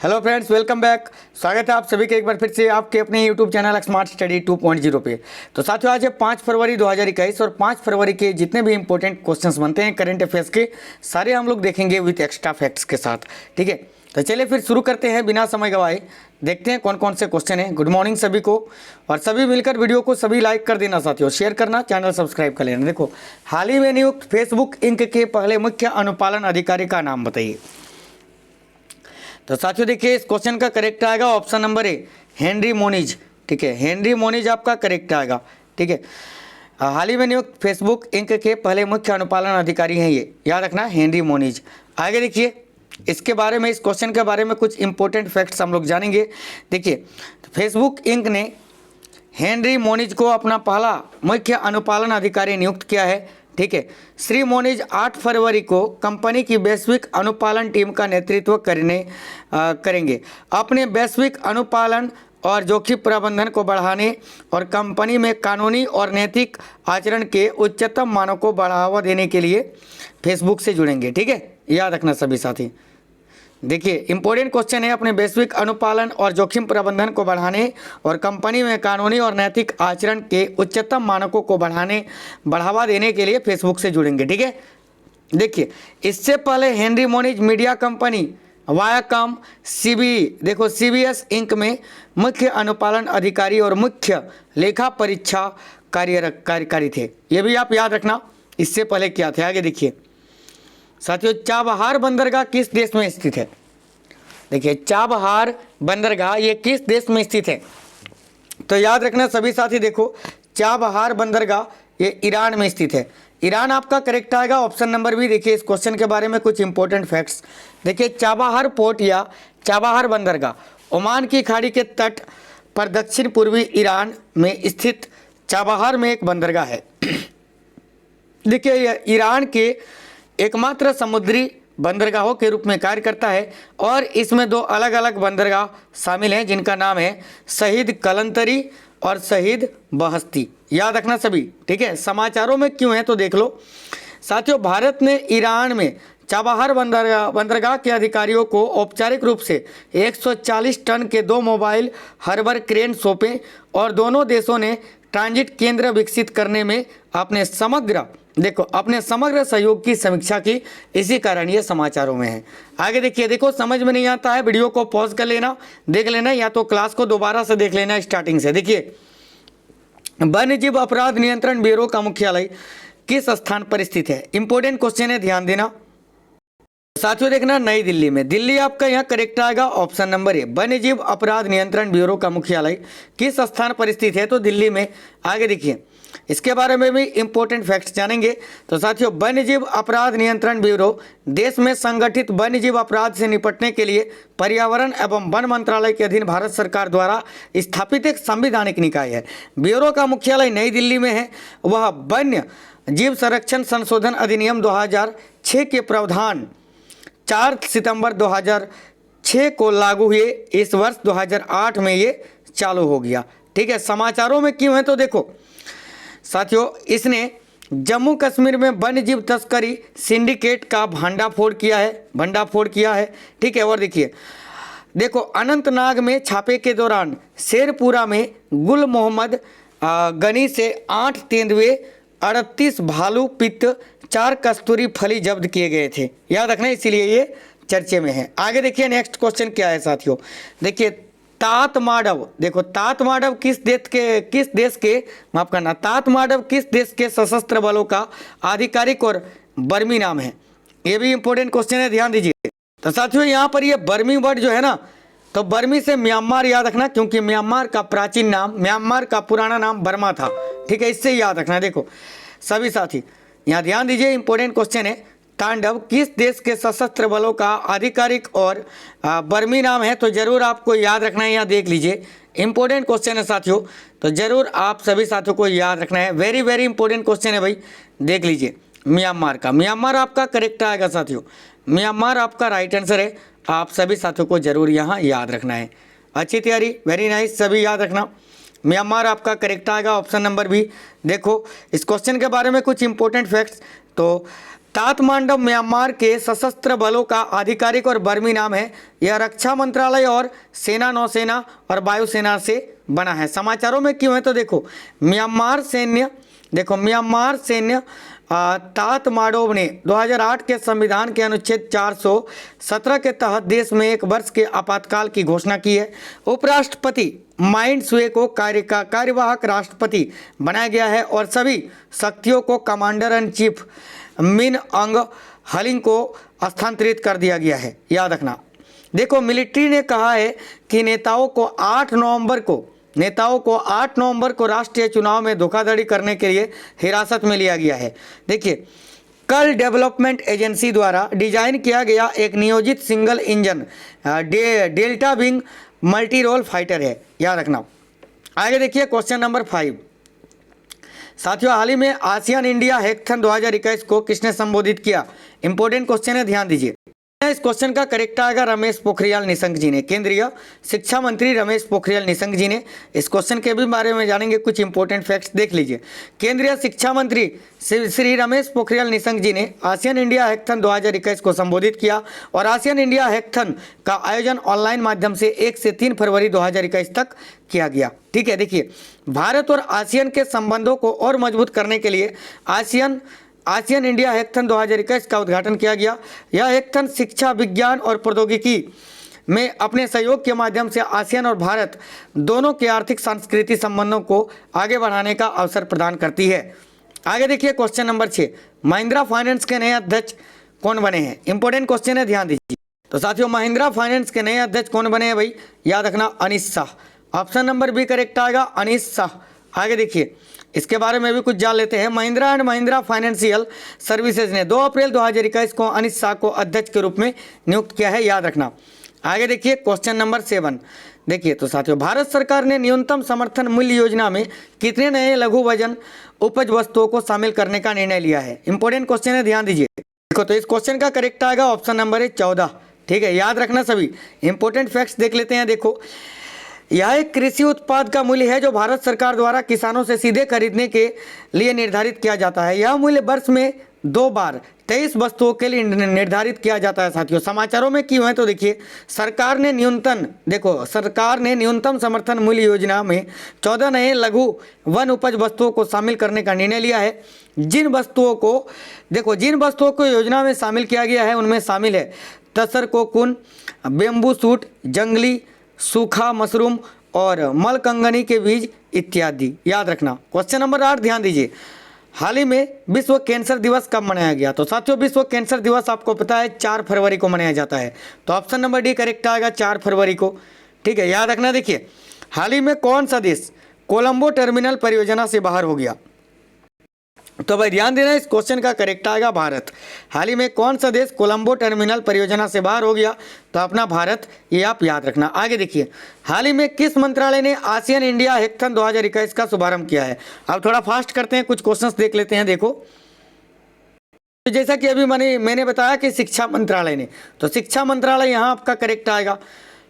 Hello friends, welcome back. स्वागत है आप सभी के एक बार फिर से आपके अपने यूट्यूब चैनल स्मार्ट स्टडी 2.0 पे। तो साथियों, आज है 5 फरवरी 2021 और 5 फरवरी के जितने भी इंपॉर्टेंट क्वेश्चंस बनते हैं करंट अफेयर्स के, सारे हम लोग देखेंगे विथ एक्स्ट्रा फैक्ट्स के साथ। ठीक है, तो चलिए फिर शुरू करते हैं बिना समय गवाए। देखते हैं कौन कौन से क्वेश्चन हैं। गुड मॉर्निंग सभी को, और सभी मिलकर वीडियो को सभी लाइक कर देना साथियों, शेयर करना, चैनल सब्सक्राइब कर लेना। देखो, हाल ही में नियुक्त फेसबुक इंक के पहले मुख्य अनुपालन अधिकारी का नाम बताइए। तो साथियों देखिए, इस क्वेश्चन का करेक्ट आएगा ऑप्शन नंबर ए, हेनरी मोनिज। ठीक है, हेनरी मोनिज आपका करेक्ट आएगा। ठीक है, हाल ही में नियुक्त फेसबुक इंक के पहले मुख्य अनुपालन अधिकारी हैं ये, याद रखना, हेनरी मोनिज। आगे देखिए, इसके बारे में, इस क्वेश्चन के बारे में कुछ इंपॉर्टेंट फैक्ट्स हम लोग जानेंगे। देखिए, फेसबुक इंक ने हेनरी मोनिज को अपना पहला मुख्य अनुपालन अधिकारी नियुक्त किया है। ठीक है, श्री मोनिज 8 फरवरी को कंपनी की वैश्विक अनुपालन टीम का नेतृत्व करेंगे। अपने वैश्विक अनुपालन और जोखिम प्रबंधन को बढ़ाने और कंपनी में कानूनी और नैतिक आचरण के उच्चतम मानकों को बढ़ावा देने के लिए फेसबुक से जुड़ेंगे। ठीक है, याद रखना सभी साथी। देखिए, इंपॉर्टेंट क्वेश्चन है, अपने वैश्विक अनुपालन और जोखिम प्रबंधन को बढ़ाने और कंपनी में कानूनी और नैतिक आचरण के उच्चतम मानकों को बढ़ावा देने के लिए फेसबुक से जुड़ेंगे। ठीक है, देखिए, इससे पहले हेनरी मोनिज मीडिया कंपनी वायाकॉम देखो सीबीएस इंक में मुख्य अनुपालन अधिकारी और मुख्य लेखा परीक्षा कार्यकारी थे। ये भी आप याद रखना, इससे पहले क्या थे। आगे देखिए साथियों, चाबहार बंदरगाह किस देश में स्थित है। देखिए, चाबहार बंदरगाह ये किस देश में स्थित है, तो याद रखना सभी साथी। देखो, चाबहार बंदरगाह ये ईरान में स्थित है। ईरान आपका करेक्ट आएगा, ऑप्शन नंबर बी। देखिए, इस क्वेश्चन के बारे में कुछ इंपॉर्टेंट फैक्ट्स। देखिए, चाबहार पोर्ट या चाबहार बंदरगाह ओमान की खाड़ी के तट पर दक्षिण पूर्वी ईरान में स्थित चाबहार में एक बंदरगाह है। देखिए, यह ईरान के एकमात्र समुद्री बंदरगाहों के रूप में कार्य करता है और इसमें 2 अलग अलग बंदरगाह शामिल हैं, जिनका नाम है शहीद कलंतरी और शहीद बहस्ती। याद रखना सभी। ठीक है, समाचारों में क्यों है तो देख लो साथियों। भारत ने ईरान में चाबहार बंदरगाह के अधिकारियों को औपचारिक रूप से 140 टन के 2 मोबाइल हार्बर क्रेन सौंपे और दोनों देशों ने ट्रांजिट केंद्र विकसित करने में अपने समग्र सहयोग की समीक्षा की। इसी कारण ये समाचारों में है। आगे देखिए, देखो समझ में नहीं आता है, वीडियो को पॉज कर लेना, देख लेना, या तो क्लास को दोबारा से देख लेना स्टार्टिंग से। देखिए, वन्यजीव अपराध नियंत्रण ब्यूरो का मुख्यालय किस स्थान पर स्थित है। इंपॉर्टेंट क्वेश्चन है, ध्यान देना साथियों। देखना, नई दिल्ली में। दिल्ली आपका यहाँ करेक्ट आएगा, ऑप्शन नंबर ए। वन्यजीव अपराध नियंत्रण ब्यूरो का मुख्यालय किस स्थान पर स्थित है, तो दिल्ली में। आगे देखिए, इसके बारे में भी इंपॉर्टेंट फैक्ट्स जानेंगे। तो साथियों, वन्यजीव अपराध नियंत्रण ब्यूरो देश में संगठित वन्यजीव अपराध से निपटने के लिए पर्यावरण एवं वन मंत्रालय के अधीन भारत सरकार द्वारा स्थापित एक संवैधानिक निकाय है। ब्यूरो का मुख्यालय नई दिल्ली में है। वह वन्य जीव संरक्षण संशोधन अधिनियम 2006 के प्रावधान 4 सितंबर 2006 को लागू हुए। इस वर्ष 2008 में ये चालू हो गया। ठीक है, समाचारों में क्यों है तो देखो साथियों, इसने जम्मू कश्मीर में वन्यजीव तस्करी सिंडिकेट का भंडाफोड़ किया है। ठीक है, और देखो अनंतनाग में छापे के दौरान शेरपुरा में गुल मोहम्मद गनी से 8 तेंदुए, 38 भालू पित्त, 4 कस्तूरी फली जब्त किए गए थे। याद रखना, इसीलिए ये चर्चे में है। आगे देखिए, नेक्स्ट क्वेश्चन क्या है साथियों। देखिए, तात माडव। देखो, तात माडव किस देश के सशस्त्र बलों का आधिकारिक और बर्मी नाम है। ये भी इंपॉर्टेंट क्वेश्चन है, ध्यान दीजिए। तो साथियों, यहाँ पर ये बर्मी वर्ड जो है ना, तो बर्मी से म्यांमार याद रखना, क्योंकि म्यांमार का पुराना नाम बर्मा था। ठीक है, इससे याद रखना। देखो सभी साथी यहाँ ध्यान दीजिए, इंपॉर्टेंट क्वेश्चन है। तांडव किस देश के सशस्त्र बलों का आधिकारिक और बर्मी नाम है, तो जरूर आपको याद रखना है। यहाँ देख लीजिए, इंपॉर्टेंट क्वेश्चन है साथियों, तो जरूर आप सभी साथियों को याद रखना है। वेरी वेरी इंपॉर्टेंट क्वेश्चन है भाई, देख लीजिए। म्यांमार आपका करेक्ट आएगा साथियों, म्यांमार आपका राइट आंसर है। आप सभी साथियों को जरूर यहाँ याद रखना है। अच्छी तैयारी, वेरी नाइस, सभी याद रखना। म्यांमार आपका करेक्ट आएगा, ऑप्शन नंबर बी। देखो, इस क्वेश्चन के बारे में कुछ इंपॉर्टेंट फैक्ट्स। तो काठमांडू म्यांमार के सशस्त्र बलों का आधिकारिक और बर्मी नाम है। यह रक्षा मंत्रालय और सेना, नौसेना और वायुसेना से बना है। समाचारों में क्यों है तो देखो म्यांमार सैन्य काठमांडू ने 2008 के संविधान के अनुच्छेद 417 के तहत देश में 1 वर्ष के आपातकाल की घोषणा की है। उपराष्ट्रपति माइंड स्वे को कार्यवाहक राष्ट्रपति बनाया गया है और सभी शक्तियों को कमांडर इन चीफ मिन अंग हलिंग को स्थानांतरित कर दिया गया है। याद रखना, देखो मिलिट्री ने कहा है कि नेताओं को 8 नवंबर को राष्ट्रीय चुनाव में धोखाधड़ी करने के लिए हिरासत में लिया गया है। देखिए कल डेवलपमेंट एजेंसी द्वारा डिजाइन किया गया एक नियोजित single engine delta wing multi role fighter है। याद रखना। आगे देखिए क्वेश्चन नंबर 5। साथियों, हाल ही में आसियान इंडिया हैकाथन 2021 को किसने संबोधित किया? इंपॉर्टेंट क्वेश्चन है, ध्यान दीजिए। इस क्वेश्चन का करेक्ट आएगा रमेश पोखरियाल निशंक जी ने। केंद्रीय शिक्षा मंत्री रमेश पोखरियाल निशंक जी ने। इस क्वेश्चन के भी बारे में जानेंगे, कुछ इंपॉर्टेंट फैक्ट्स देख लीजिए। केंद्रीय शिक्षा मंत्री श्री रमेश पोखरियाल निशंक जी ने आसियान इंडिया हैकाथन 2021 को संबोधित किया और आसियान इंडिया हैकाथन का आयोजन ऑनलाइन माध्यम से 1 से 3 फरवरी 2021 तक किया गया। ठीक है, देखिए भारत और आसियान के संबंधों को और मजबूत करने के लिए आसियान इंडिया हैकाथन 2021 का उद्घाटन किया गया। यह हैकाथन शिक्षा, विज्ञान और प्रौद्योगिकी में अपने सहयोग के माध्यम से आसियान और भारत दोनों के आर्थिक सांस्कृतिक संबंधों को आगे बढ़ाने का अवसर प्रदान करती है। आगे देखिए क्वेश्चन नंबर 6। महिंद्रा फाइनेंस के नए अध्यक्ष कौन बने हैं? इंपॉर्टेंट क्वेश्चन है, ध्यान दीजिए। तो साथियों महिंद्रा फाइनेंस के नए अध्यक्ष कौन बने हैं भाई? याद रखना Anish Shah. Option number B correct आएगा, अनीश शाह। आगे देखिए इसके बारे में भी कुछ जान लेते हैं। Mahindra and Mahindra financial services ने 2 अप्रैल 2021 को अनीश शाह को अध्यक्ष के रूप में नियुक्त किया है। याद रखना। आगे देखिए क्वेश्चन नंबर 7। देखिए तो साथियों भारत सरकार ने न्यूनतम समर्थन मूल्य योजना में कितने नए लघु वजन उपज वस्तुओं को शामिल करने का निर्णय लिया है? इंपॉर्टेंट क्वेश्चन है, ध्यान दीजिए। देखो तो इस क्वेश्चन का करेक्ट आएगा ऑप्शन नंबर है 14। ठीक है, याद रखना। सभी इंपॉर्टेंट फैक्ट्स देख लेते हैं। देखो यह एक कृषि उत्पाद का मूल्य है जो भारत सरकार द्वारा किसानों से सीधे खरीदने के लिए निर्धारित किया जाता है। यह मूल्य वर्ष में 2 बार 23 वस्तुओं के लिए निर्धारित किया जाता है। साथियों समाचारों में क्यों है तो देखिए सरकार ने न्यूनतम समर्थन मूल्य योजना में 14 नए लघु वन उपज वस्तुओं को शामिल करने का निर्णय लिया है। जिन वस्तुओं को योजना में शामिल किया गया है उनमें शामिल है तसर कोकून, बेम्बू सूट, जंगली सूखा मशरूम और मलकंगनी के बीज इत्यादि। याद रखना। क्वेश्चन नंबर 8 ध्यान दीजिए। हाल ही में विश्व कैंसर दिवस कब मनाया गया? तो साथियों विश्व कैंसर दिवस आपको पता है 4 फरवरी को मनाया जाता है। तो ऑप्शन नंबर डी करेक्ट आएगा 4 फरवरी को। ठीक है, याद रखना। देखिए हाल ही में कौन सा देश कोलंबो टर्मिनल परियोजना से बाहर हो गया? तो भाई ध्यान देना, इस क्वेश्चन का करेक्ट आएगा भारत। हाल ही में कौन सा देश कोलंबो टर्मिनल परियोजना से बाहर हो गया? तो अपना भारत, ये आप याद रखना। आगे देखिए हाल ही में किस मंत्रालय ने आसियान इंडिया हैकाथन 2021 का शुभारंभ किया है? अब थोड़ा फास्ट करते हैं, कुछ क्वेश्चंस देख लेते हैं। देखो तो जैसा कि अभी मैंने बताया कि शिक्षा मंत्रालय ने, तो शिक्षा मंत्रालय यहाँ आपका करेक्ट आएगा।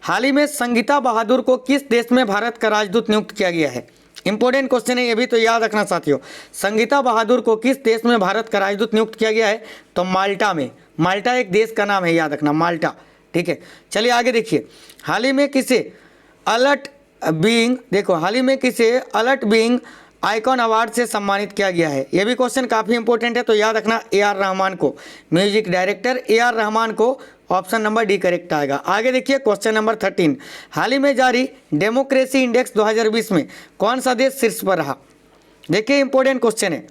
हाल ही में संगीता बहादुर को किस देश में भारत का राजदूत नियुक्त किया गया है? इंपॉर्टेंट क्वेश्चन है ये भी, तो याद रखना साथियों। संगीता बहादुर को किस देश में भारत का राजदूत नियुक्त किया गया है? तो माल्टा में। माल्टा एक देश का नाम है, याद रखना माल्टा। ठीक है, चलिए आगे देखिए। हाल ही में किसे अलर्ट बीइंग आइकॉन अवार्ड से सम्मानित किया गया है? ये भी क्वेश्चन काफ़ी इंपॉर्टेंट है, तो याद रखना AR रहमान को, म्यूजिक डायरेक्टर AR रहमान को। ऑप्शन नंबर डी करेक्ट आएगा। आगे देखिए क्वेश्चन नंबर 13। हाल ही में जारी डेमोक्रेसी इंडेक्स 2020 में कौन सा देश शीर्ष पर रहा? देखिए इंपॉर्टेंट क्वेश्चन है,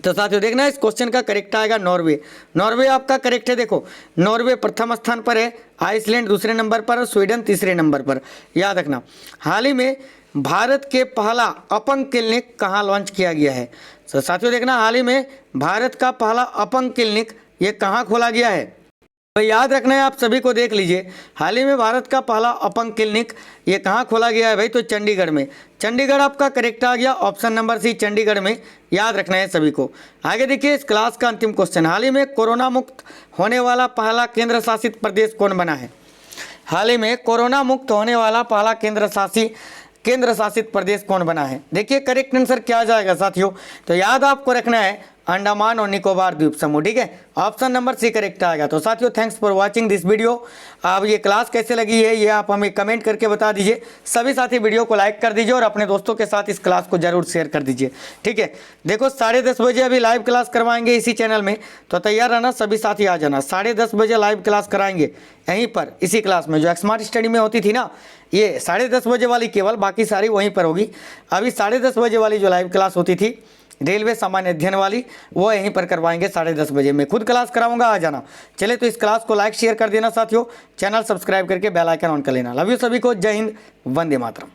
तो साथियों देखना इस क्वेश्चन का करेक्ट आएगा नॉर्वे। नॉर्वे आपका करेक्ट है। देखो नॉर्वे प्रथम स्थान पर है, आइसलैंड दूसरे नंबर पर और स्वीडन तीसरे नंबर पर। याद रखना। हाल ही में भारत के पहला अपंग क्लिनिक कहाँ लॉन्च किया गया है? तो साथियों देखना हाल ही में भारत का पहला अपंग क्लिनिक ये कहाँ खोला गया है? तो याद रखना है, आप सभी को देख लीजिए। हाल ही में भारत का पहला अपंग क्लिनिक ये कहाँ खोला गया है भाई? तो चंडीगढ़ में। चंडीगढ़ आपका करेक्ट आ गया, ऑप्शन नंबर सी चंडीगढ़ में। याद रखना है सभी को। आगे देखिए इस क्लास का अंतिम क्वेश्चन। हाल ही में कोरोना मुक्त होने वाला पहला केंद्र शासित प्रदेश कौन बना है? हाल ही में कोरोना मुक्त होने वाला पहला केंद्र शासित प्रदेश कौन बना है? देखिए करेक्ट आंसर क्या आ जाएगा साथियों, तो याद आपको रखना है अंडमान और निकोबार द्वीप समूह। ठीक है, ऑप्शन नंबर सी करेक्ट आएगा। तो साथियों thanks for watching this video. अब ये क्लास कैसे लगी है ये आप हमें कमेंट करके बता दीजिए। सभी साथी वीडियो को लाइक कर दीजिए और अपने दोस्तों के साथ इस क्लास को जरूर शेयर कर दीजिए। ठीक है, देखो 10:30 बजे अभी लाइव क्लास करवाएंगे इसी चैनल में, तो तैयार रहना, सभी साथी आ जाना। 10:30 बजे लाइव क्लास कराएंगे यहीं पर इसी क्लास में, जो स्मार्ट स्टडी में होती थी ना, ये 10:30 बजे वाली केवल, बाकी सारी वहीं पर होगी। अभी 10:30 बजे वाली जो लाइव क्लास होती थी रेलवे सामान्य अध्ययन वाली, वो यहीं पर करवाएंगे 10:30 बजे। मैं खुद क्लास कराऊंगा, आ जाना। चले तो इस क्लास को लाइक शेयर कर देना साथियों, चैनल सब्सक्राइब करके बेल आइकन ऑन कर लेना। लव यू सभी को, जय हिंद, वंदे मातरम।